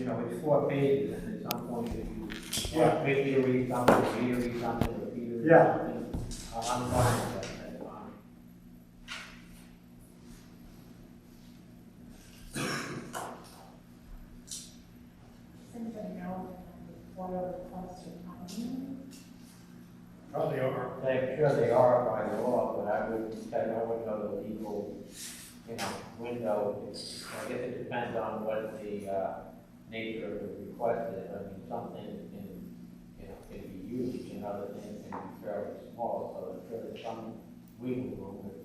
you know, it's 4 pages, and at some point, if you Yeah. want Vicky to read something, me to read something, or Peter to read Yeah. something, I'm fine with that, that's fine. Anybody know what are the costs of time? Probably over. I'm sure they are by law, but I would know the legal, you know, window. I guess it depends on what the nature of the request is. I mean, some things can, you know, can be huge, and other things can be fairly small. So I'm sure there's some wiggle room. But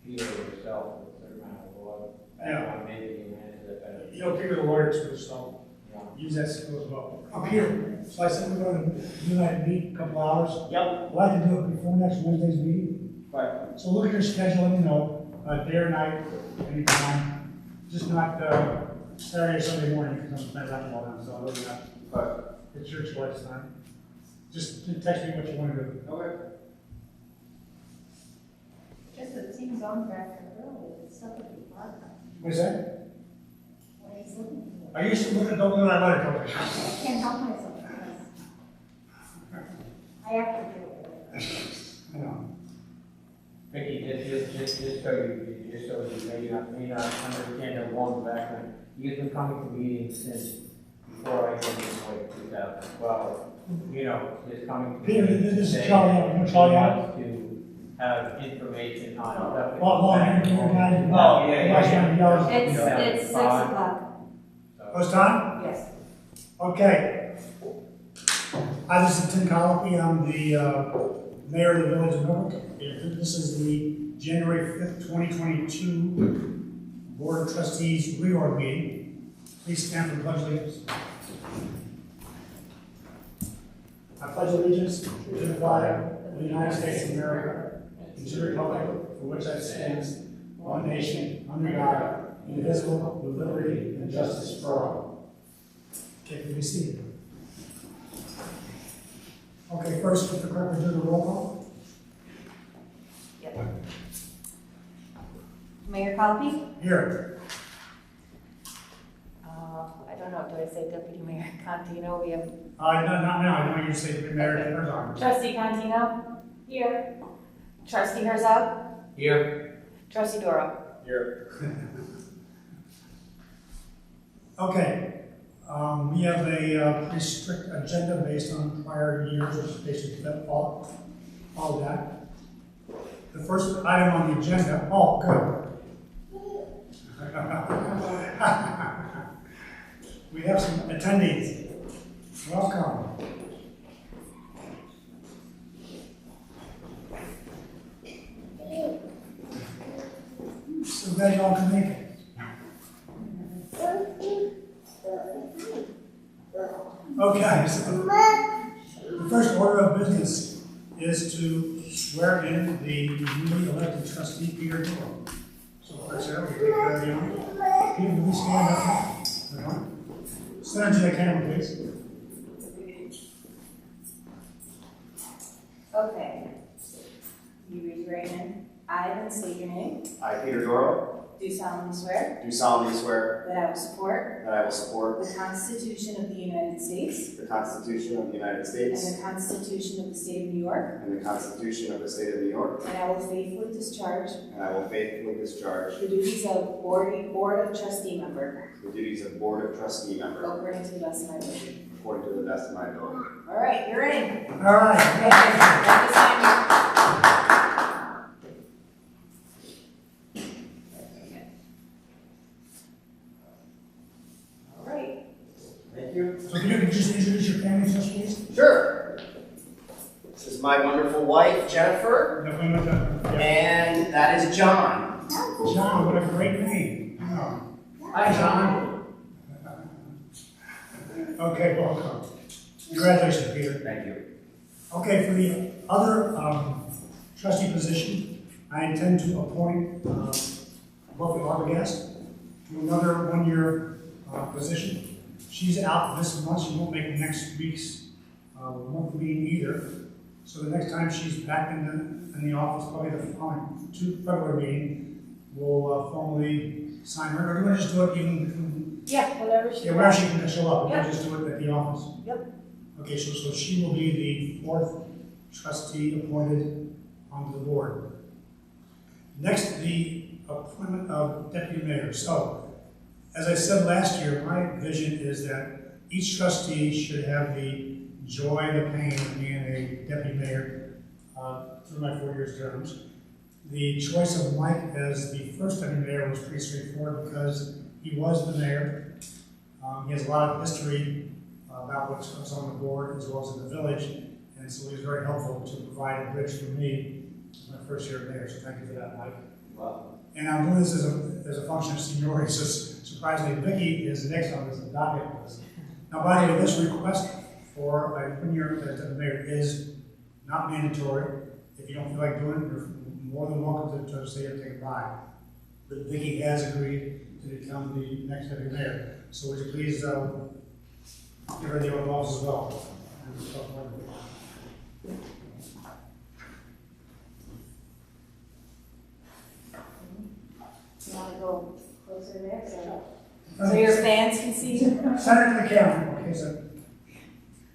Peter yourself with a certain amount of law, Yeah. maybe you answer that better. You know, Peter the lawyer too, so Yeah. use that skill as well. Up here, so I said we're going to do that meet a couple hours. Yep. I'd like to do it before next Wednesday's meeting. Right. So look at your schedule and, you know, day or night, anytime. Just not Saturday or Sunday morning, because I'm playing basketball now, so other than that, but it's your choice, time. Just text me what you want to do. Okay. Just it seems on track for early, it's stuff would be hard. What's that? What he's looking for. I used to look at don't let I I can't help myself. I have to do it. I know. Vicky, just so you may not understand the long background. You've been coming to meetings since before I came in like 2012. You know, just coming to Peter, meetings. this is saying Charlie out. You know Charlie he out? wants to have information on stuff. Oh, yeah. It's 6 o'clock. Post time? Yes. Okay. Hi, this is Tim Colopy. I'm the mayor of the village of Millbrook. This is the January 5th, 2022 Board of Trustees Re-org meeting. Please stand for the pledge of allegiance. I pledge allegiance to the flag of the United States of America and to the republic for which I stand, one nation, under God, indivisible, with liberty and justice for all. Okay, can we see it? Okay, first, if the clerk would do the roll call. Yep. Mayor Colby? Here. I don't know, do I say Deputy Mayor Contino? We have No, not now. I know you say Mayor Herzog. Trustee Contino? Here. Trustee Herzog? Here. Trustee Doro? Here. Okay. We have a pretty strict agenda based on prior years, which is basically all of that. The first item on the agenda, oh, good. We have some attendees. Welcome. So glad you all can make it. Okay, so the first order of business is to swear in the newly elected trustee, Peter Doro. So, first, we take care of you. Peter, please stand up. Stand to the camera, please. Okay. You raise your right hand. I, then state your name. I, Peter Doro, Do solemnly swear do solemnly swear that I will support that I will support the Constitution of the United States the Constitution of the United and States the Constitution of the State of New York, and the Constitution of the State of New York, and I will faithfully discharge and I will faithfully discharge the duties of Board of Trustee member the duties of Board of Trustee member according to the best of my ability. according to the best of my ability. All right, you're in. All right. Have to sign. All right. Thank you. So, can you just introduce your family to us, please? Sure. This is my wonderful wife, Jennifer, and that is John. John, what a great name. Wow. Hi, John. Okay, welcome. Congratulations, Peter. Thank you. Okay, for the other trustee position, I intend to appoint Buffy Arbogast to another one-year position. She's out this month. She won't make next week's monthly meeting either. So the next time she's back in the office, probably the following February meeting, we'll formally sign her. Or do you want to just do it even Yeah, whenever she. Yeah, wherever she can show up, we Yep. can just do it at the office. Yep. Okay, so she will be the fourth trustee appointed onto the board. Next, the appointment of deputy mayor. So, as I said last year, my vision is that each trustee should have the joy, the pain of being a deputy mayor through my 4 years terms. The choice of Mike as the first deputy mayor was pretty straightforward because he was the mayor. He has a lot of history about what goes on the board as well as in the village, and so he was very helpful to provide a bridge for me my first year as mayor, so thank you for that, Mike. Well, And I'm doing this as a function of seniority, so surprisingly, Vicki is next on this docket list. Now, by the way, this request for a 1-year as deputy mayor is not mandatory. If you don't feel like doing it, you're more than welcome to stay and take a bye. But Vicki has agreed to become the next deputy mayor. So would you please give her the oath of office as well? You wanna go closer there, so your fans can see you? Send it to the camera, okay, so.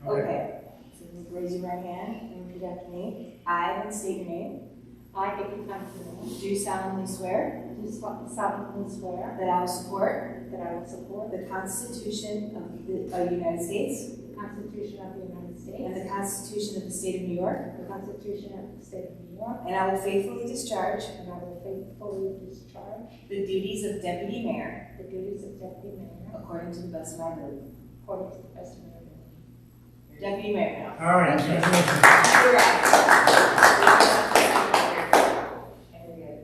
Okay. So you raise your right hand and repeat after me. I, then state your name. I, Vicki Constantine, Do solemnly swear do solemnly swear that I will support that I will support the Constitution of the United States the Constitution of the United and States, the Constitution of the State of New York, the Constitution of the State of New York, and I will faithfully discharge and I will faithfully discharge the duties of Deputy Mayor the duties of Deputy Mayor according to the best of my ability. according to the best of my ability. You're Deputy Mayor now. All right, congratulations. Congrats. Very good.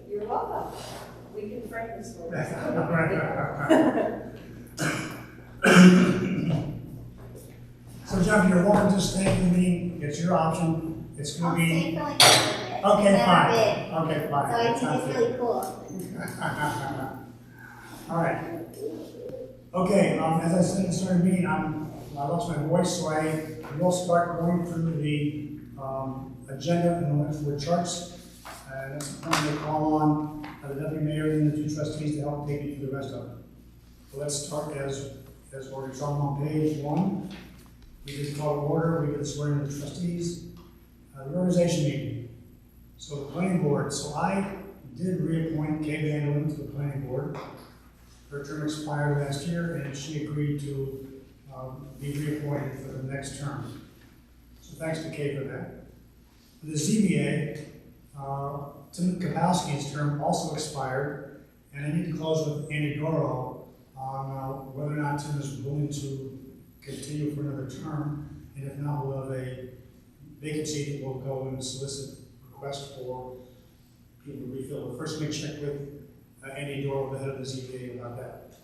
You're welcome. We can frame this for you. So Jeff, you're welcome to stay in the meeting, it's your option, it's I'll gonna stay be. for like a little bit. Okay, Never fine, been. okay, fine. So I That think sounds it's good. really cool. All right. Okay, as I said at the start of the meeting, I lost my voice, so I will start going through the agenda and the next four charts. That's I'm going to call on the deputy mayor and the two trustees to help take me through the rest of it. So let's start as ordered. So I'm on page 1. We just call to order, we get the swearing of the trustees. The reorganization meeting. So the planning board, so I did reappoint Kay Vanderlyn to the planning board. Her term expired last year, and she agreed to be reappointed for the next term. So thanks to Kay for that. For the ZBA, Tim Kapowski's term also expired, and I need to close with Andy Doro on whether or not Tim is willing to continue for another term, and if not, we'll have a vacancy that will go and solicit requests for people to refill. But first, let me check with Andy Doro, the head of the ZBA, about that.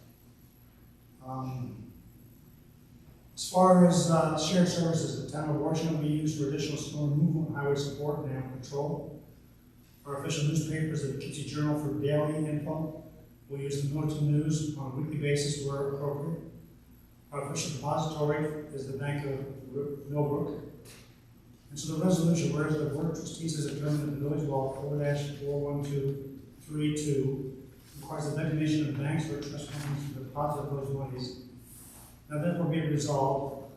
As far as shared services, the town of Washington will be used for additional snow removal, highway support, and animal control. Our official newspapers, the Poughkeepsie Journal, for daily info. We'll use the Militant News on a weekly basis where appropriate. Our official depository is the Bank of Millbrook. And so the resolution, whereas the Board of Trustees has determined that the village law 4-41232 requires the designation of banks or trust companies for the deposit of those monies. Now therefore be it resolved,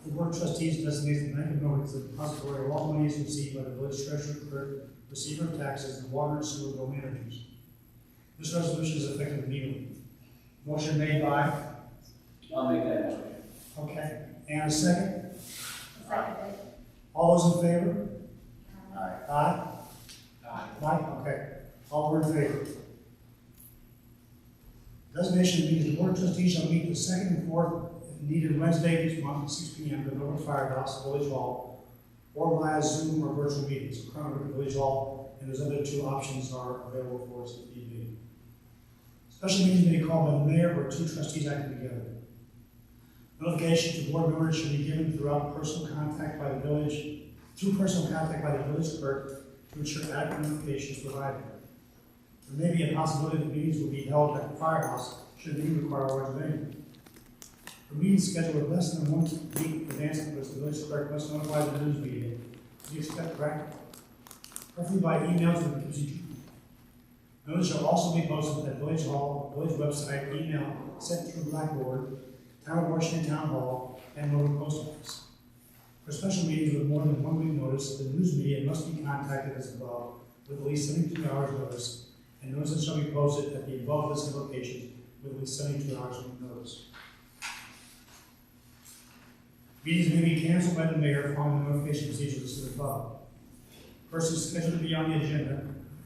the Board of Trustees designates the Bank of Millbrook as the depository of all monies received by the village treasurer, clerk, receiver of taxes, and water and sewer bill managers. This resolution is effective immediately. Motion made by? I'll make that motion. Okay, and a second? Second. All those in favor? Aye. Aye? Aye. Aye, okay. All were in favor. Designation means the Board of Trustees shall meet the second and fourth, if needed, Wednesday of each month at 6 p.m. at the Millbrook Firehouse, Village Hall, or via Zoom or virtual meetings. Currently at Village Hall, and those other two options are available for us if need be. Special meetings may be called by the mayor or two trustees acting together. Notification to board members should be given through personal contact by the village clerk to ensure adequate notification is provided. There may be a possibility that meetings will be held at the firehouse should the meeting require large venue. For meetings scheduled with less than 1 week in advance, the village clerk must notify the news media you expect, right? Preferably by email to the procedure. Notice shall also be posted at Village Hall, Village website, email sent through Blackboard, Town of Washington Town Hall, and Millbrook Post Office. For special meetings with more than 1 week notice, the news media must be contacted as above with at least 72 hours notice, and notices shall be posted at the above listed locations with at least 72 hours notice. Meetings may be canceled by the mayor following the notification procedure listed above. Persons scheduled to be on the agenda,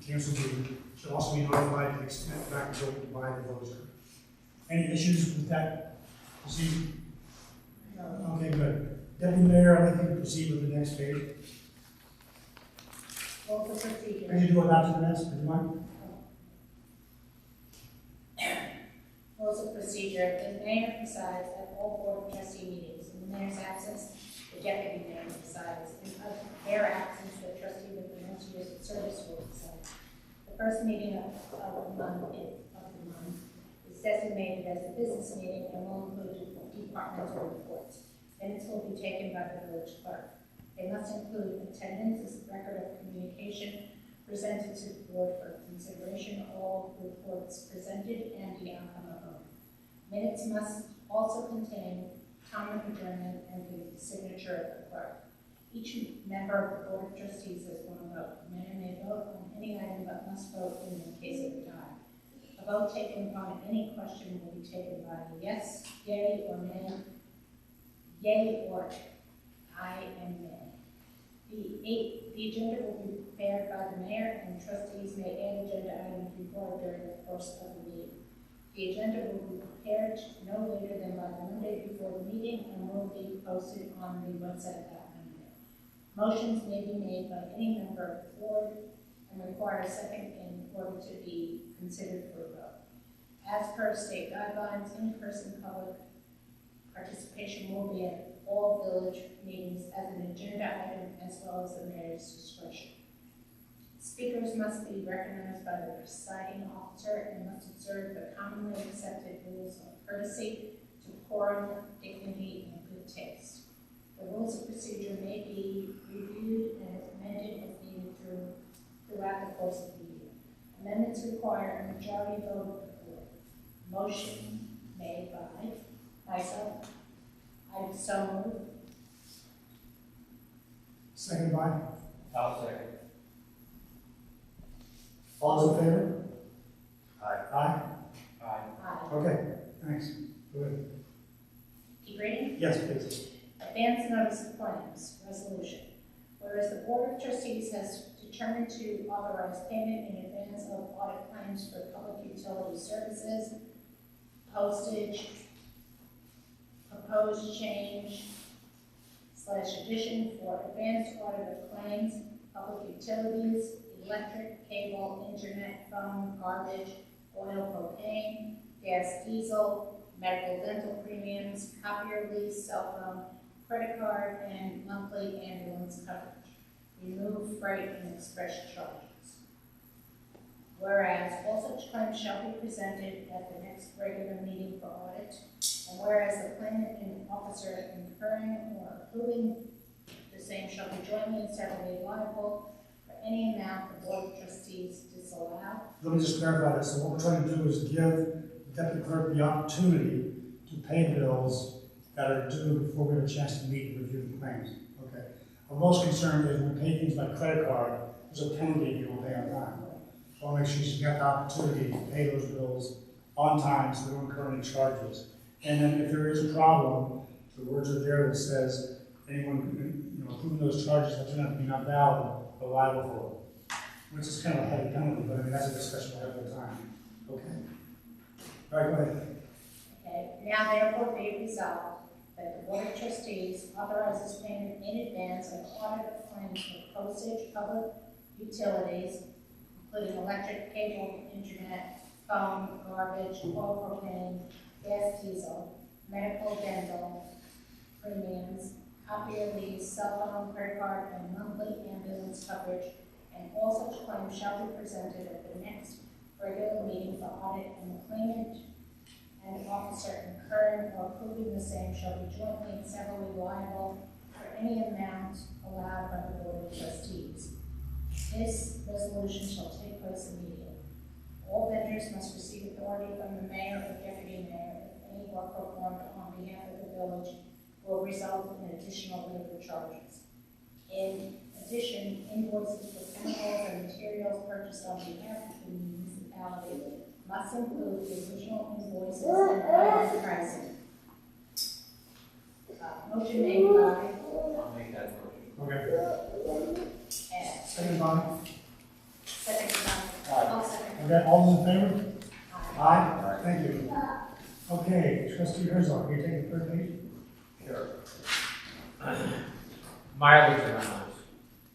canceled meeting, should also be notified to the extent practical by the village clerk. Any issues with that procedure? No. Okay, good. Deputy Mayor, I'd like you to proceed with the next page. Rules of procedure. Could you do it after the next, would you mind? Rules of procedure. The mayor presides at all Board of Trustee meetings. In the mayor's absence, the deputy mayor presides. In their absence, the trustee with the most years of service will preside. The first meeting of the month is designated as a business meeting and will include departmental reports. Minutes will be taken by the village clerk. They must include attendance as a record of communication presented to the board for consideration, all reports presented, and the outcome of them. Minutes must also contain time of adjournment and the signature of the clerk. Each member of the Board of Trustees has one vote. The mayor may vote on any item but must vote in the case of a tie. A vote taken upon any question will be taken by a yes, yea, or nay, yea, or aye, and nay. The agenda will be prepared by the mayor, and trustees may add agenda items before or during the course of the meeting. The agenda will be prepared no later than by the Monday before the meeting and will be posted on the website that Monday. Motions may be made by any member of the board and require a second in order to be considered for a vote. As per state guidelines, in-person public participation will be at all village meetings as an agenda item as well as the mayor's discretion. Speakers must be recognized by the presiding officer and must observe the commonly accepted rules of courtesy, decorum, dignity, and good taste. The rules of procedure may be reviewed and amended as needed throughout the course of the year. Amendments require a majority vote of the board. Motion made by myself. I so move. Second by? I'll second. All those in favor? Aye. Aye? Aye. Okay, thanks. Good. Keep reading. Yes, please. Advance notice of claims, resolution. Whereas the Board of Trustees has determined to authorize payment in advance of audit claims for public utility services, postage, proposed change / addition for advanced audit of claims, public utilities, electric, cable, internet, phone, garbage, oil, propane, gas, diesel, medical, dental premiums, copier lease, cell phone, credit card, and monthly ambulance coverage. Remove freight and express charges. Whereas all such claims shall be presented at the next regular meeting for audit, and whereas the claimant and officer incurring or approving the same shall be jointly and severally liable for any amount the Board of Trustees disallow. Let me just clarify this. So what we're trying to do is give the deputy clerk the opportunity to pay bills that are due before we have a chance to meet and review the claims. Okay. I'm most concerned is when we pay things by credit card, there's a penalty if you don't pay on time. So I'll make sure she's got the opportunity to pay those bills on time so we don't incur any charges. And then if there is a problem, the words are there that says anyone approving those charges that turn out to be not valid are liable for it. Which is kind of a heavy penalty, but I mean that's a discussion we'll have at the time. Okay. All right, go ahead. Okay, now therefore be resolved that the Board of Trustees authorizes payment in advance of audit of claims for postage, public utilities, including electric, cable, internet, phone, garbage, oil, propane, gas, diesel, medical, dental, premiums, copier lease, cell phone, credit card, and monthly ambulance coverage, and all such claims shall be presented at the next regular meeting for audit, and the claimant and officer incurring or approving the same shall be jointly and severally liable for any amount allowed by the Board of Trustees. This resolution shall take place immediately. All vendors must receive authority from the mayor or deputy mayor if any work performed on behalf of the village will result in additional labor charges. In addition, invoices for chemicals and materials purchased on behalf of the municipality must include the original invoices and final pricing. Motion made by I'll make that motion. Okay. Ed. Second by, Second by, I'll second. okay, all those in favor? Aye. Aye. Thank you. Okay, trustee Herzog, you take the third page? Sure. Mileage allowance.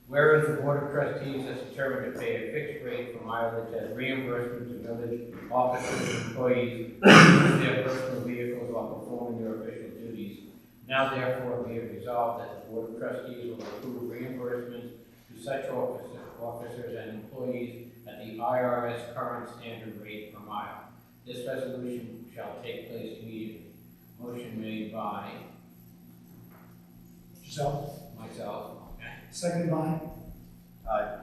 Whereas the Board of Trustees has determined to pay a fixed rate for mileage as reimbursement to village officers and employees who use their personal vehicles while performing their official duties. Now therefore be it resolved that the Board of Trustees will approve reimbursements to such officers and employees at the IRS current standard rate per mile. This resolution shall take place immediately. Motion made by Yourself? myself. Second by? Aye.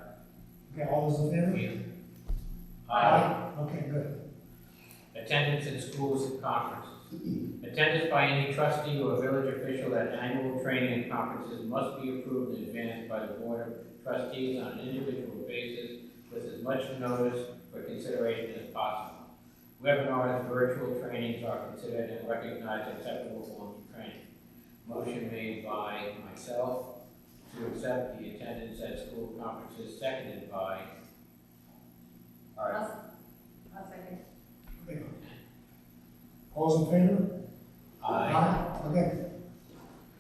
Okay, all those in favor? Ian. Okay, good. Attendance in schools and conferences. Attendance by any trustee or village official at annual training and conferences must be approved in advance by the Board of Trustees on an individual basis with as much notice for consideration as possible. Webinars, virtual trainings are considered and recognized acceptable forms of training. Motion made by myself to accept the attendance at school conferences, seconded by Aye. I'll second. Okay. All those in favor? Okay.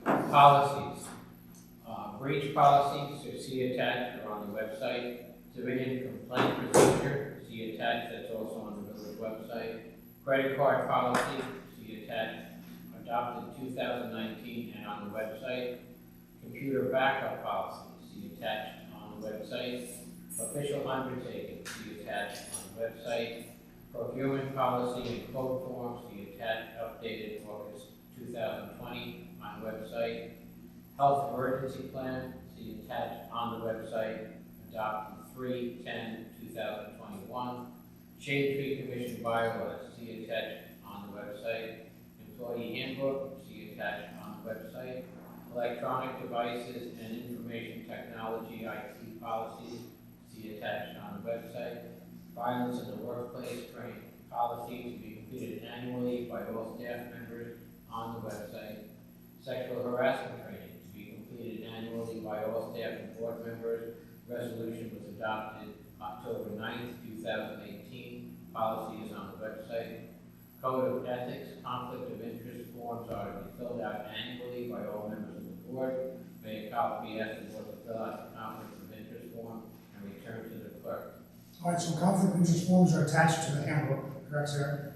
Policies. Breach policy, so see attached or on the website. Civilian complaint procedure, see attached, that's also on the village website. Credit card policy, see attached, adopted 2019 and on the website. Computer backup policy, see attached on the website. Official undertaking, see attached on the website. Procurement policy and quote forms, see attached, updated August 2020 on the website. Health emergency plan, see attached on the website, adopted 3/10/2021. Shade Tree Commission bylaws, see attached on the website. Employee handbook, see attached on the website. Electronic devices and information technology IT policies, see attached on the website. Violence in the workplace training policy to be completed annually by all staff members on the website. Sexual harassment training to be completed annually by all staff and board members. Resolution was adopted October 9th, 2018. Policy is on the website. Code of ethics, conflict of interest forms are to be filled out annually by all members of the board. May a copy ask the board to fill out the conflict of interest form and return to the clerk. All right, so conflict of interest forms are attached to the handbook, correct, Sarah?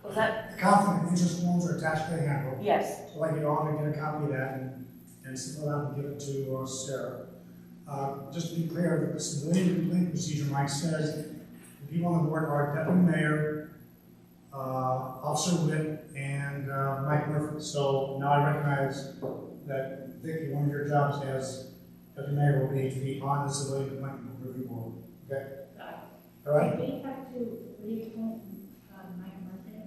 Was that? The conflict of interest forms are attached to the handbook. Yes. So like you ought to get a copy of that and fill out and give it to Sarah. Just to be clear, the civilian complaint procedure, Mike says, the people on the board are deputy mayor, Officer Witt, and Mike Murphy. So now I recognize that, Vicky, one of your jobs as deputy mayor will be to be on the civilian complaint review board. Okay? All right? Do we have to reappoint Mike Murphy?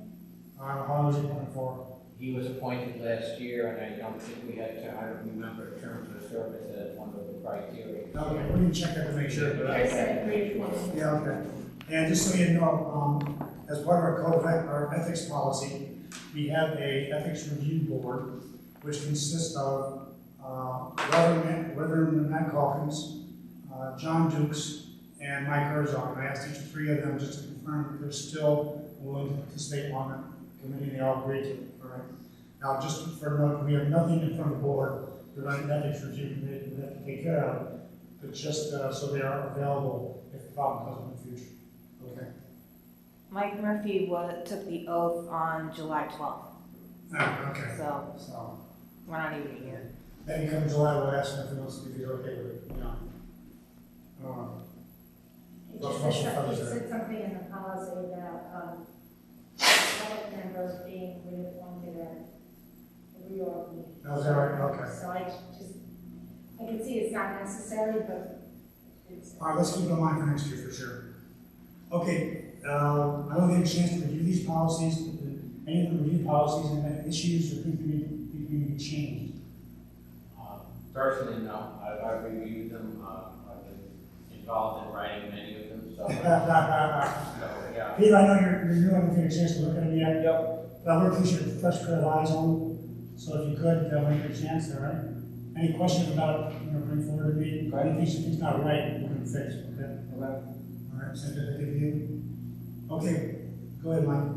How long was he appointed for? He was appointed last year, and I don't think we had to, I don't remember terms of service as one of the criteria. Okay, we can check that to make sure. I said reappoint. Yeah, okay. And just so you know, as part of our code of our ethics policy, we have a ethics review board, which consists of Reverend Matt Calkins, John Dukes, and Mike Herzog. And I asked each three of them just to confirm that they're still willing to participate on the committee, and they all agreed to it, all right? Now, just for note, we have nothing in front of the board regarding an ethics review committee we have to take care of, but just so they are available if the problem comes up in the future. Okay. Mike Murphy took the oath on July 12th, Ah, okay. so So, we're not even here. maybe come July, we'll ask him if he wants to, if he's okay with it, you know. It Those just motion said covers something in the policy about public members being reappointed at the reorg meeting. Oh, is that right? Okay. So I can see it's not necessary, but it's. All right, let's keep it in mind for next year for sure. Okay, I don't get a chance to review these policies. Any of the review policies and any issues or think we need to change? Personally, no. I've reviewed them. I've been involved in writing many of them, so. Yeah. Peter, I know you're new, I haven't had a chance to look at them yet. Yep. But I would appreciate a fresh pair of eyes on them. So if you could, when you get a chance, all right? Any questions about, bring forward to me? Okay. Anything you think's not right, we're gonna fix, okay? Okay. All right, send it to you. Okay, go ahead, Mike.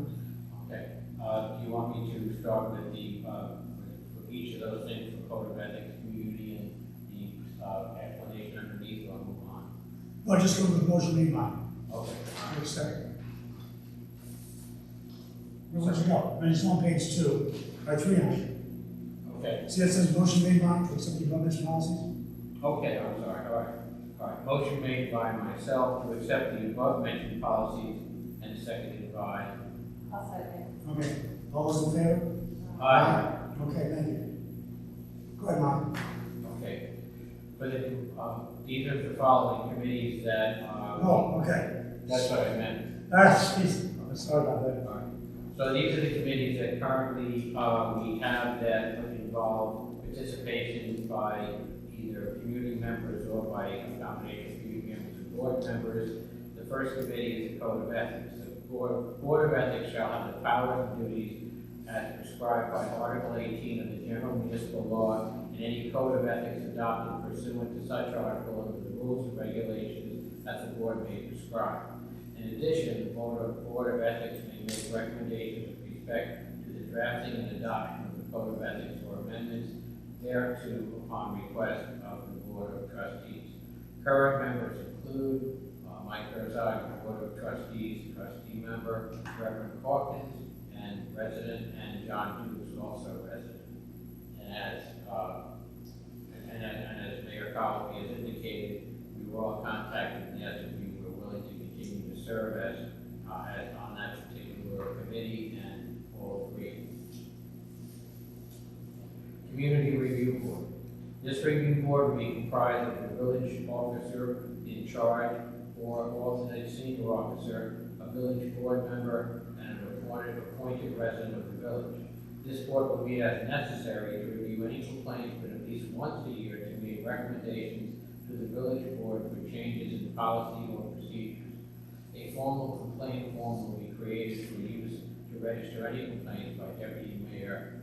Okay. Do you want me to start with for each of those things, for code of ethics, community, and the explanation underneath, or move on? Well, just go with the motion made, Mike. Okay. Wait a second. Where'd you go? I just on page 2, or 3 actually. Okay. See, that says motion made by to accept the above-mentioned policies? Okay, I'm sorry. All right. Motion made by myself to accept the above-mentioned policies and seconded by. I'll second. Okay, all those in favor? Aye. Okay, thank you. Go ahead, Mike. Okay. For these are the following committees that. Oh, okay. That's what I meant. Jeez, I'm sorry about that. All right. So these are the committees that currently we have that involve participation by either community members or by a combination of community members and board members. The first committee is the Code of Ethics. The Board of Ethics shall have the powers and duties as prescribed by Article 18 of the General Municipal Law and any code of ethics adopted pursuant to such article and the rules and regulations that the board may prescribe. In addition, the Board of Ethics may make recommendations with respect to the drafting and adoption of the Code of Ethics or amendments thereto upon request of the Board of Trustees. Current members include Mike Herzog, Board of Trustees, trustee member, Reverend Hawkins, and resident, and John Hughes, also resident. And as Mayor Colley has indicated, we were all contacted, and yes, we were willing to continue to serve as on that particular committee, and all agreed. Community Review Board. This review board will be comprised of the village officer in charge or alternate senior officer, a village board member, and an appointed resident of the village. This board will meet as necessary to review any complaints, but at least once a year to make recommendations to the village board for changes in policy or procedures. A formal complaint form will be created for use to register any complaints by deputy mayor,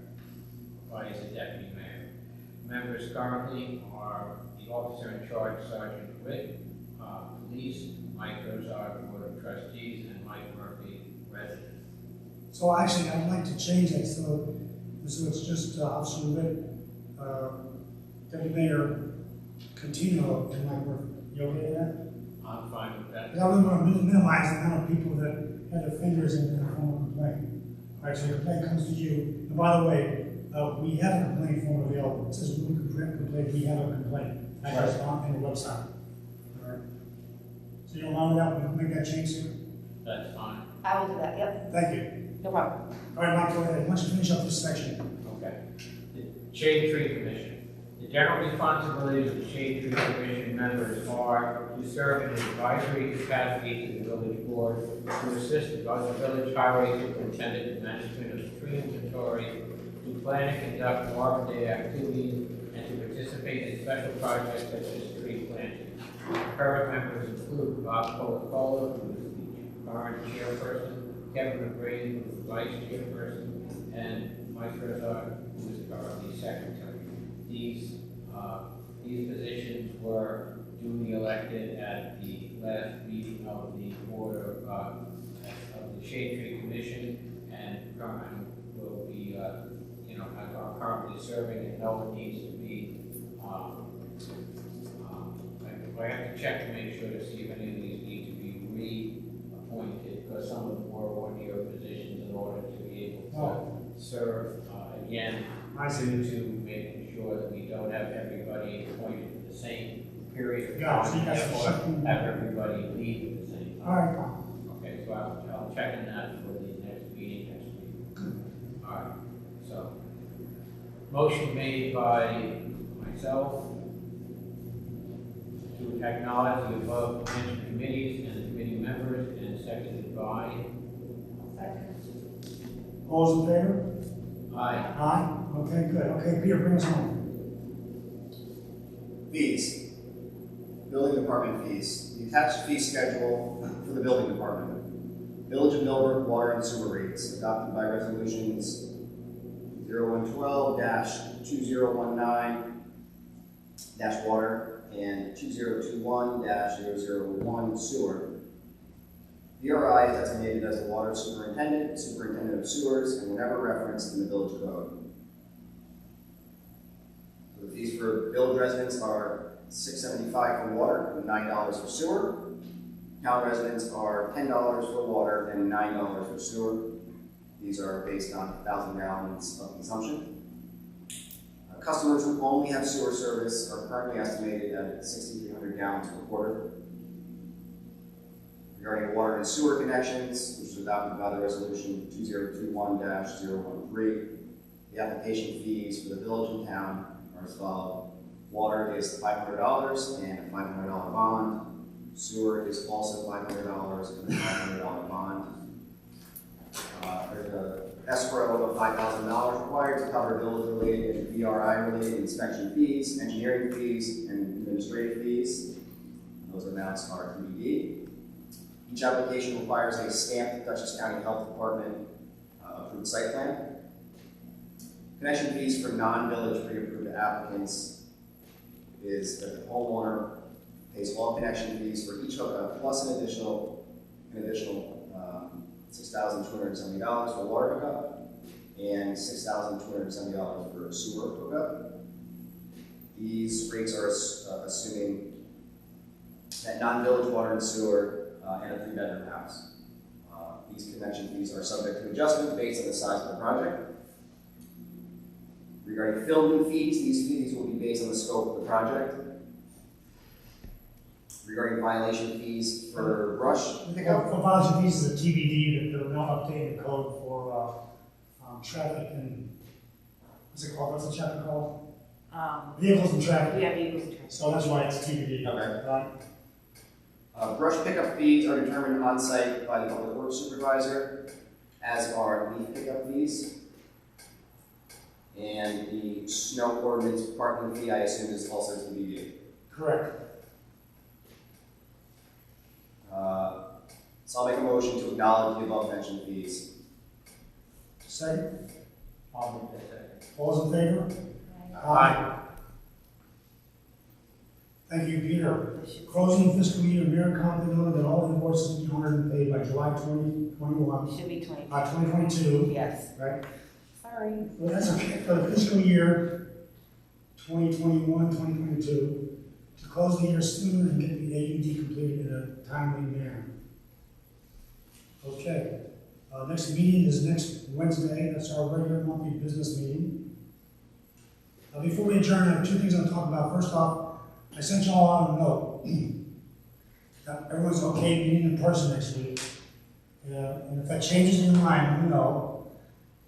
by the deputy mayor. Members currently are the officer in charge, Sergeant Witt, police, Mike Herzog, Board of Trustees, and Mike Murphy, resident. So actually, I'd like to change that so it's just Officer Witt, Deputy Mayor Contino, and Mike Murphy. You okay with that? I'm fine with that. I really want to minimize the amount of people that have their fingers in the form of complaint. All right, so the complaint comes to you. And by the way, we have a complaint form available. It says we complaint, we have a complaint. That's on the website. All right. So you allow that, we'll make that change soon? That's fine. I will do that, yep, Thank you. no problem. All right, Mike, go ahead. Why don't you finish up this section? Okay. The Shade Tree Commission. The general responsibilities of the Shade Tree Commission members are to serve in an advisory capacity to the village board, to assist the village highway superintendent in management of tree inventory, to plan and conduct Arbor Day activities, and to participate in special projects such as tree planting. Current members include Bob Colacola, who is the current chairperson, Kevin McGrady, who is the vice chairperson, and Mike Herzog, who is currently secretary. These positions were duly elected at the last meeting of the Board of the Shade Tree Commission, and currently will be, are currently serving, and no one needs to be. I have to check to make sure to see if any of these need to be reappointed, because some of them were one-year positions in order to be able to serve again. Due to making sure that we don't have everybody appointed for the same period of Yeah, so you time, guys therefore should- have everybody leave at the same All time. right, fine. Okay, so I'll check on that for the next meeting next week. All right, so, Motion made by myself to acknowledge the above mentioned committees and committee members, and seconded by. All those in favor? Aye. Aye? Okay, good. Okay, Peter, bring us home. Fees. Building department fees. The attached fee schedule for the building department. Village of Millbrook water and sewer rates adopted by resolutions 0112-2019-water and 2021-001 sewer. VRI is designated as the water superintendent, superintendent of sewers, and whenever referenced in the village code. So the fees for village residents are $6.75 for water and $9 for sewer. Town residents are $10 for water and $9 for sewer. These are based on 1,000 gallons of consumption. Customers who only have sewer service are currently estimated at 6,300 gallons per quarter. Regarding water and sewer connections, which was adopted by the resolution 2021-013, the application fees for the village and town are as follows. Water is $500 and a $500 bond. Sewer is also $500 and a $500 bond. There's an escrow of $5,000 required to cover village-related and VRI-related inspection fees, engineering fees, and administrative fees. Those amounts are TBD. Each application requires a stamped Dutchess County Health Department approved site plan. Connection fees for non-village pre-approved applicants is that the homeowner pays all connection fees for each hookup plus an additional $6,270 for water hookup and $6,270 for sewer hookup. These rates are assuming that non-village water and sewer and a 3-bedroom house. These connection fees are subject to adjustment based on the size of the project. Regarding filming fees, these fees will be based on the scope of the project. Regarding violation fees for brush. I think for violation fees is a TBD that they're not updating the code for traffic and, what's it called? What's the chapter called? Vehicles and traffic. Yeah, vehicles and traffic. So that's why it's TBD. Okay. Right? Brush pickup fees are determined on site by the public works supervisor, as are leaf pickup fees. And the snow ordinance parking fee, I assume, is also TBD. Correct. So I'll make a motion to acknowledge the above mentioned fees. Second? I'll make that second. All those in favor? Aye. Thank you, Peter. Closing fiscal year, Mayor Compton noted that all invoices will be honored and paid by July 2021. Should be 20. 2022. Yes. Right? Sorry. Well, that's okay. For the fiscal year 2021-2022, to close the year sooner and get the AUD completed in a timely manner. Okay. Next meeting is next Wednesday. That's our regular monthly business meeting. Before we adjourn, I have 2 things I'll talk about. First off, I sent you all out a note. Everyone's okay meeting in person next week. And if that changes your mind, let me know.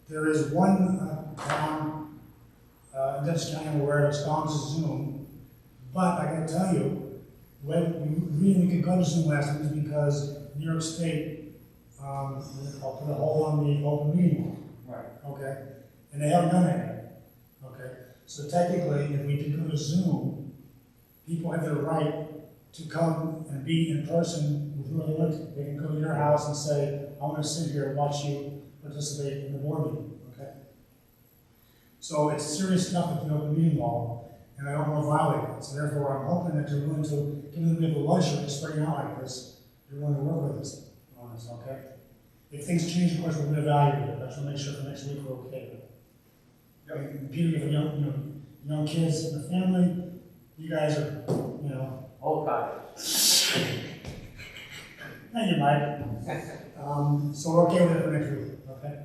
There is one town in Dutchess County I'm aware of, it's gone to Zoom. But I gotta tell you, when we could go to Zoom last time is because New York State put a hold on the open meeting law. Right. Okay? And they haven't done that yet. Okay? So technically, if we did go to Zoom, people have the right to come and be in person with whoever they want to. They can go to your house and say, I want to sit here and watch you participate in the board meeting, okay? So it's serious stuff with the open meeting law, and I don't want to violate it. So therefore, I'm hoping that you're willing to give them a bit of a luxury spreading out like this. You're willing to work with us on this, okay? If things change, of course, we're going to evaluate it. I just want to make sure for next week we're okay with it. And Peter, you have young kids in the family. You guys are, Old cottage. Thank you, Mike. So we're okay with it for next week, okay?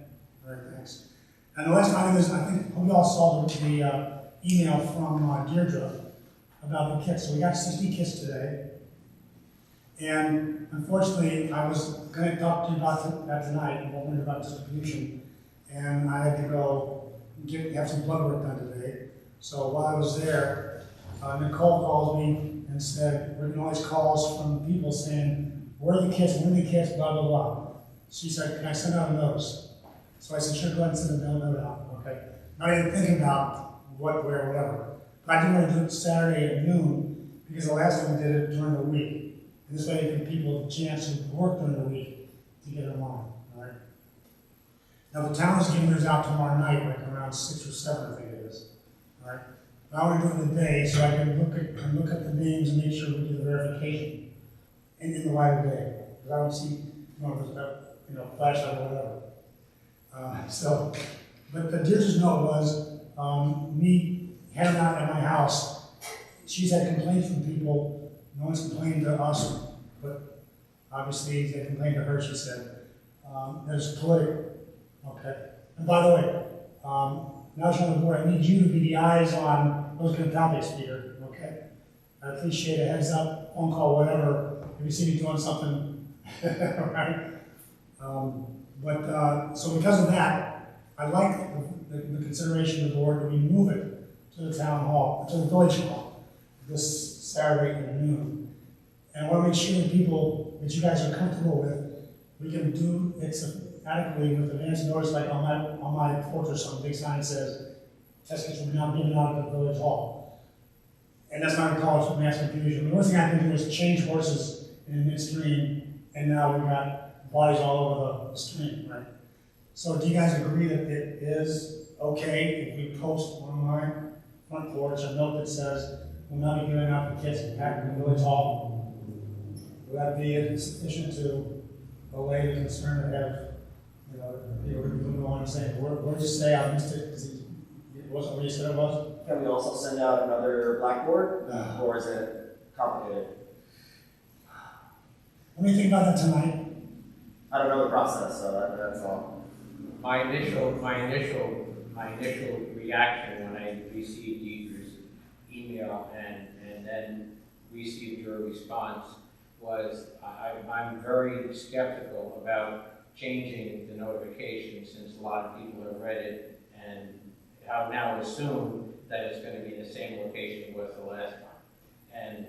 All right, thanks. And the last item is, I think, hope you all saw the email from Deirdre about the kits. So we got 60 kits today. And unfortunately, I was going to talk to you about that tonight, about distribution. And I had to go have some blood work done today. So while I was there, Nicole called me and said, we're getting all these calls from people saying, where are the kids, blah, blah, blah. She said, can I send out a notice? So I said, sure, go ahead and send a note out, okay? Not even thinking about what, where, whatever. But I didn't want to do it Saturday at noon, because the last time we did it during the week. And this way you give people a chance to work during the week to get them on, all right? Now the town is getting theirs out tomorrow night, like around 6 or 7, I think it is, all right? But I want to do it in the day so I can look at the names and make sure we do the verification in the light of day. Because I don't see, flashlight or whatever. But the Deirdre's note was me heading out at my house. She's had complaints from people. No one's complained to us, but obviously they complained to her, she said. There's political. Okay. And by the way, now that you're on the board, I need you to be the eyes on those kind of topics, Peter. Okay? I appreciate a heads up, phone call, whatever, if you see me doing something, right? So because of that, I'd like the consideration of the board to remove it to the town hall, to the village hall, this Saturday at noon. And I want to make sure that people that you guys are comfortable with, we can do it adequately with advance notice, like on my porch or something, big sign that says, test kits will be now given out at the village hall. And that's not a cause for mass confusion. The worst thing I can do is change horses in midstream, and now we've got bodies all over the stream, right? So do you guys agree that it is okay if we post on my front porch a note that says, we'll not be giving out the kits back in the village hall? Would that be sufficient to allay the concern that have, people who go on and say, where did you say I missed it? Because it wasn't where you said it was? Can we also send out another blackboard, or is it complicated? What do you think about that tonight? I don't know the process, so that's all. My initial reaction when I received Deidre's email and then received your response was I'm very skeptical about changing the notification, since a lot of people have read it and have now assumed that it's going to be the same location it was the last time. And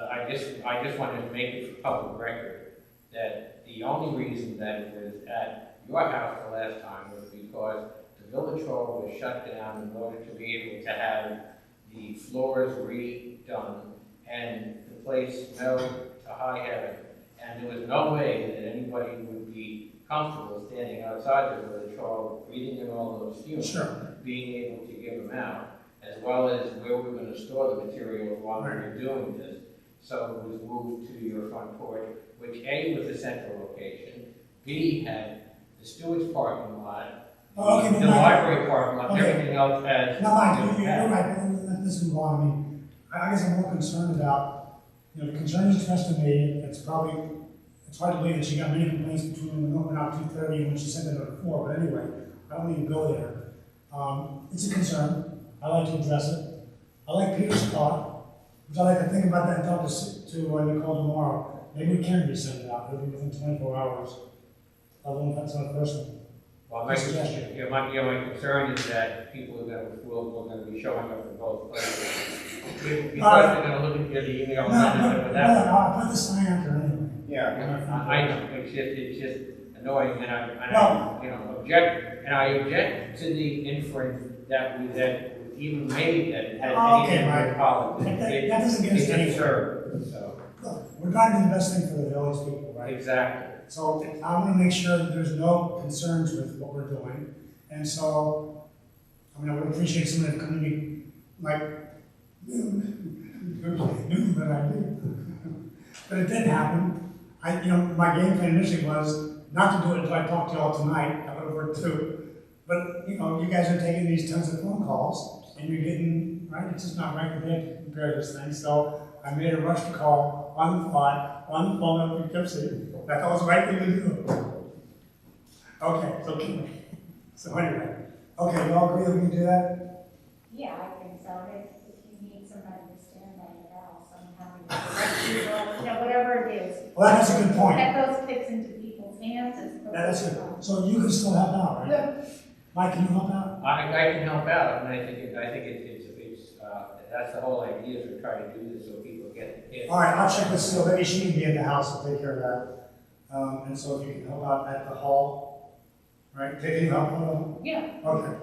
I just wanted to make it for public record that the only reason that it was at your house the last time was because the village hall was shut down in order to be able to have the floors redone, and the place smelled to high heaven. And there was no way that anybody would be comfortable standing outside the village hall, breathing in all those fumes, Sure. being able to give them out, as well as where we were going to store the materials while we were doing this. So it was moved to your front porch, which A, was a central location, B, had the Stewart's parking lot, the library parking lot, everything else has. No, Mike, you're right. This is wrong. I mean, I guess I'm more concerned about, the concern you expressed to me. It's hard to believe that she got many complaints between when out 2:30 and when she sent it at 4. But anyway, I don't need to go there. It's a concern. I like to address it. I like Peter's thought, which I like to think about that and talk to Nicole tomorrow. Maybe we can resend it out. It'll be within 24 hours. I don't know if that's not personal. Well, my concern is that people will going to be showing up in both places. Because they're going to look at the email and I'll put the sign out there anyway. Yeah. I know, it's just annoying, and I object to the inference that even made that it had anything to do with politics. That doesn't get us anywhere. Absurd, so. Look, we're trying to do the best thing for the village people, right? Exactly. So I want to make sure that there's no concerns with what we're doing. And so, I would appreciate someone to come to me like noon, but I do. But it didn't happen. My game plan initially was not to do it until I talked to y'all tonight. That would have worked too. But, you guys are taking these tons of phone calls and you're getting, right? It's just not right to compare this thing. So I made a rush to call on the fly, on the phone up in Poughkeepsie. That was the right thing to do. Okay, so anyway. Okay, you all agree that we can do that? Yeah, I think so. If you need somebody to stand by your house, I'm happy to direct you, whatever it is. Well, that's a good point. Get those kits into people's hands as That's quickly as good. possible. So you can still help out, right? Yeah. Mike, can you help out? I can help out, and I think that's the whole idea, is to try to do this so people get it. All right, I'll check with Sue, maybe she can be at the house and take care of that. And so if you can help out at the hall, right, can you help out? Yeah, Okay.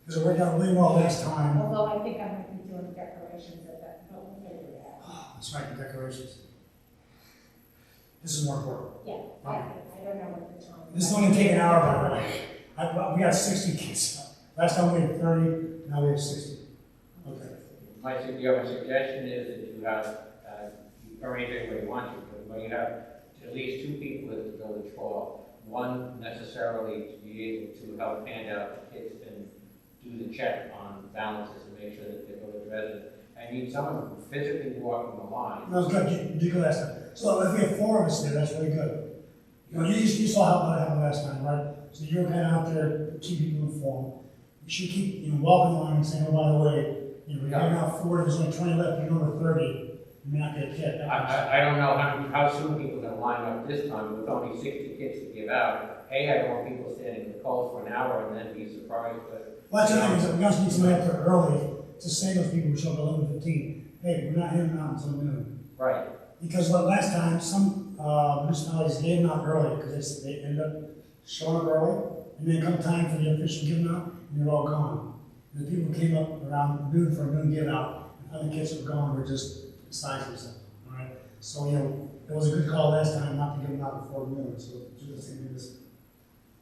Because it worked out really well last time. although I think I'm gonna be doing decorations at that, but we'll figure it out. Let's make the decorations. This is more important. Yeah, I don't know what the time. This is only take an hour, by the way. We got 60 kids. Last time we had 30, now we have 60. Okay. The other suggestion is that you have, you arrange everybody wants to, but you have at least 2 people at the village hall. One necessarily to be able to help hand out the kits and do the check on balances and make sure that the village resident. I need someone physically walking the line. That was good. You did good last time. So if we have 4 of us there, that's really good. You know, you saw how that happened last time, right? So you're kind of out there, keep people informed. You should keep, walking along and saying, oh, by the way, we're getting out 40, there's only 20 left, you're number 30, you may not get a kit. I don't know how soon people are going to line up this time, with only 60 kits to give out. I don't want people standing in the cold for an hour and then be surprised, but. Well, that's the thing, is that we also need somebody up there early to say to those people who show up at 11:15, hey, we're not handing out until noon. Right. Because last time, some municipalities gave them out early because they end up showing up early, and then come time for the official giving out, and they're all gone. And the people who came up around noon for a noon give out, and other kids were gone, were just beside themselves. All right. So it was a good call last time not to give them out before noon. So do the same this.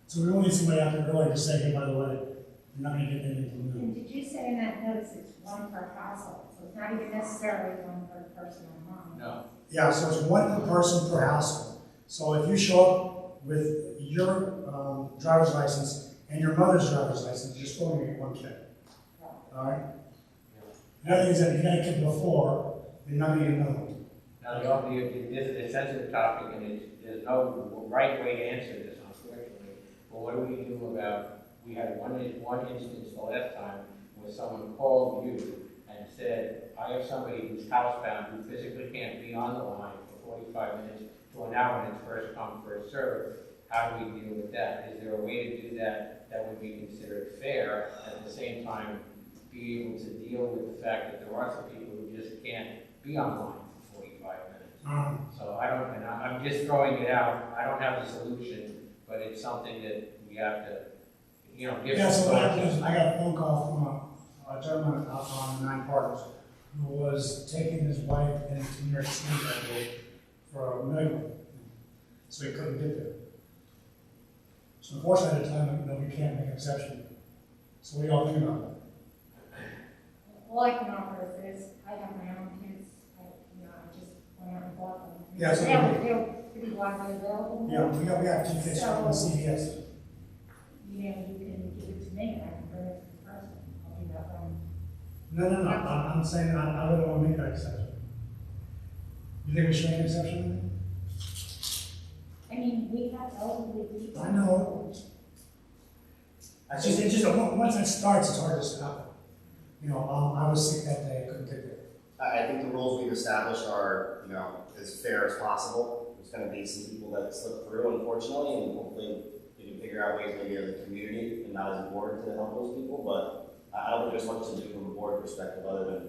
So we only need somebody out there early to say, hey, by the way, you're not going to get them until noon. And did you say in that notice it's 1 per household? So it's not even necessarily 1 per person on line. No. Yeah, so it's 1 per person per household. So if you show up with your driver's license and your mother's driver's license, you're still going to get 1 kit. All right? The other thing is that if you got a kid before, you're not going to get another one. Now, this is a sensitive topic, and there's no right way to answer this, unfortunately. But what do we do about, we had one instance the last time where someone called you and said, I have somebody who's housebound who physically can't be on the line for 45 minutes to an hour, and it's first come, first served. How do we deal with that? Is there a way to do that that would be considered fair, at the same time be able to deal with the fact that there are some people who just can't be on the line for 45 minutes? So I'm just throwing it out. I don't have the solution, but it's something that we have to, give Yeah, so some what thought happened is to. I got a phone call from a gentleman out on 9 Partners who was taking his wife into New York City that day for a medical, so he couldn't get there. So unfortunately, at the time, we can't make an exception. So what do y'all think about that? All I can offer is this, I have my own kids, I just went out and bought them. Yeah, so- They're pretty widely available. Yeah, we got 2 kids from the CVS. You can give it to me, and I can bring it to the person. I'll do that one. No. I'm saying I really want to make that exception. You think we should make an exception? I mean, we have elderly people. I know. It's just once it starts, it's hard to stop it. I was sick that day, I couldn't get there. I think the rules we've established are, as fair as possible. There's going to be some people that slip through, unfortunately, and hopefully we can figure out ways maybe as a community and not as a board to help those people. But I don't think there's much to do from a board perspective other than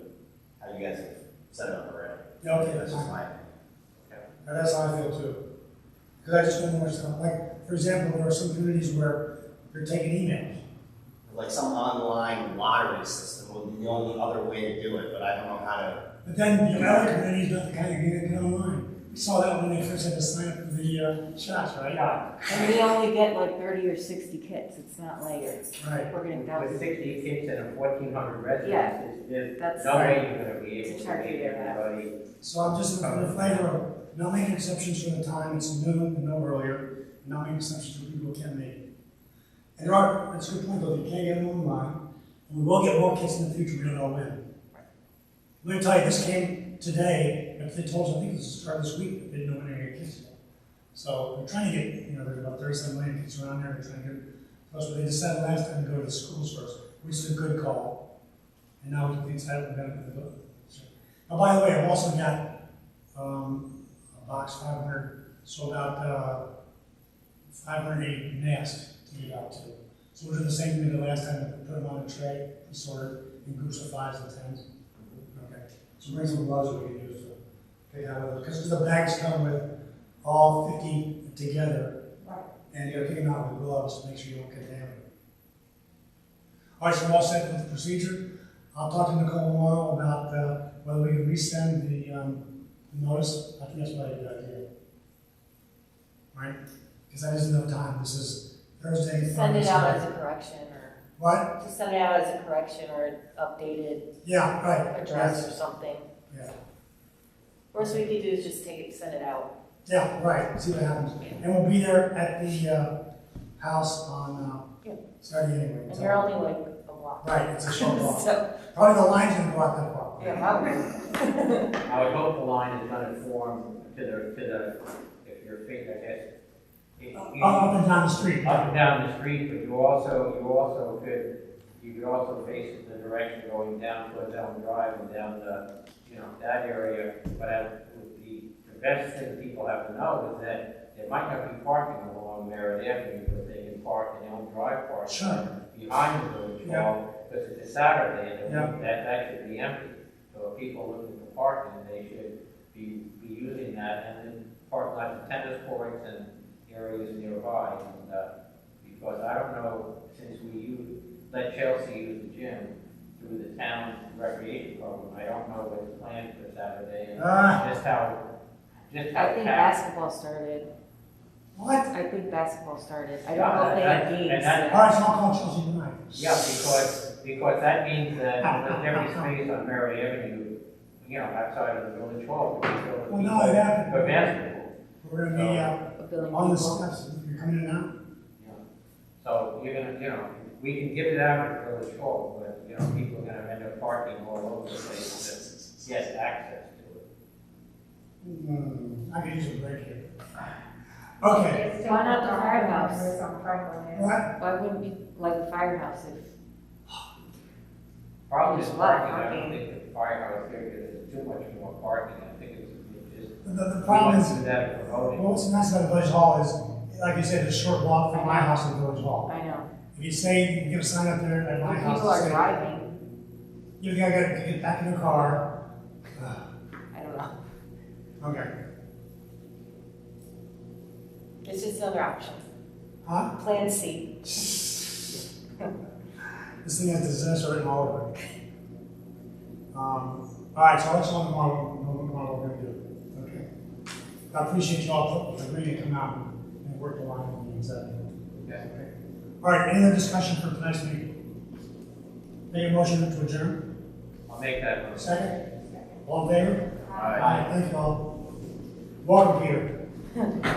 how you guys have set it up already. Yeah, okay, That's just my opinion. And that's how I feel too. Because I just don't know what's going on. Like, for example, there are some communities where they're taking emails. Like some online lottery system would be the only other way to do it, but I don't know how to. But then the other communities don't kind of get online. We saw that when they first had to sign up for the shots, right? Yeah. And we only get like 30 or 60 kits, it's not like Right. we're getting With thousands. 60 kids and 1,400 residents, there's That's no way you're going to be able it's to hard to make figure that out. everybody. So I'm just in the flavor of not making exceptions for the time, it's noon and no earlier, and not making exceptions for people who can't make it. And that's a good point though, if you can't get them online, and we will get more kits in the future, we don't know when. Let me tell you, this came today, but they told us, I think this is start this week, they didn't know when they were going to get kits yet. So we're trying to get, there's about 37 million kits around there, we're trying to get, that's what they decided last time to go to the schools first, which is a good call. And now we decided we're going to the building. Now, by the way, I've also got a box 500 sold out, 580 masks to give out to. So So we'll do the same thing we did last time, put them on a tray, sort in groups of 5s and 10s. Okay, so bring some gloves we can use to take out of it, because the bags come with all 50 together, Right. and you gotta pick them out with gloves to make sure you don't contaminate. All right, so we're all set with the procedure. I'll talk to Nicole tomorrow about whether we can resend the notice. I think that's probably a good idea. Right? Because that isn't enough time. This is Thursday, Send Friday, it out Saturday. as a correction or, What? just send it out as a correction or an updated Yeah, right. address Yes. or something. Yeah. Worst we could do is just take it, send it out. Yeah, right. See what happens. And we'll be there at the house on Yeah. Saturday anyway. And so- you're only like a block. Right, it's a short walk. So, Probably the line's gonna go out that far. yeah, probably. I would hope the line is gonna form to the, if you're figuring, I guess. Up and down the street. Up and down the street, but you could also face the direction going down towards Elm Drive and down that area. But the best thing people have to know is that there might not be parking along Merritt Avenue, but they can park in Elm Drive Park. Sure. Behind the village Yeah. hall, because it's a Saturday, and Yeah. that should be empty. So if people looking for parking, they should be using that, and then park like the tennis courts and areas nearby, and, because I don't know, since we let Chelsea use the gym through the town recreation program, I don't know what's planned for Saturday, and just how I think packed. basketball started. What? I think basketball started. I Yeah, don't know if they that- have and games. that- All right, so I'll call Chelsea tonight. Yeah, because that means that every space on Mary Avenue, outside of the village hall, will be filled with Well, no, people it happened. for basketball. We're gonna be A billion on the people. steps. You're coming in now? So you're gonna, we can give it out at the village hall, but, people are gonna end up parking all over the place to get access to it. I could use a break here. Okay, It's still Why not the parking firehouse? numbers on Franklin Ave. what? Why wouldn't you like a firehouse if, Probably There's the a lot of parking, I don't parking. think the firehouse here is too much more parking, I think it's just. The problem is, We want to do that for voting. what's nice about the village hall is, like you said, it's a short walk from my house to the village hall. I know. If you say, you can get a sign up there at my When house. people are say, driving, You gotta get back in the car. I don't know. Okay. It's just another option. Huh? Plan C. This thing has disaster written all over it. All right, so let's on tomorrow, what we're gonna do. Okay. I appreciate you all agreeing to come out and work the line on the executive. Okay. All right, any other discussion for tonight's meeting? Make a motion to adjourn. I'll make that motion. Second? All in favor? Aye. Thank you all. Welcome, Peter.